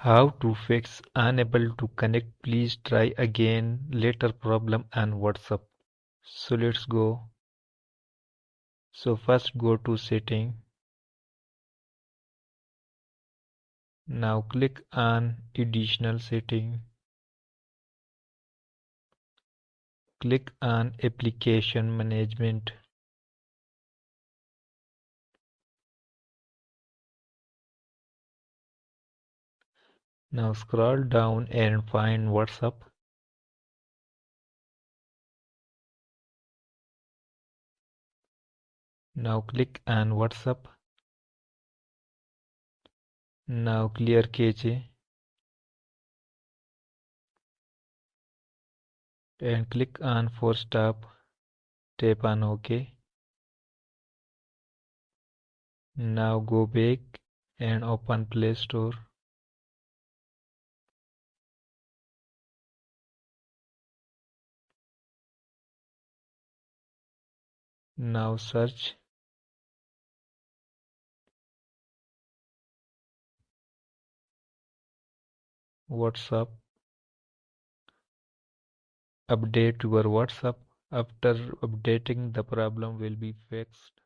How to fix unable to connect, please try again later problem and WhatsApp. So let's go. So first go to setting. Now click on additional setting. Click on application management. Now scroll down and find WhatsApp. Now click on WhatsApp. Now clear cache and click on force stop. Tap on OK. Now go back and open Play Store. Now search WhatsApp. Update your WhatsApp. After updating, the problem will be fixed.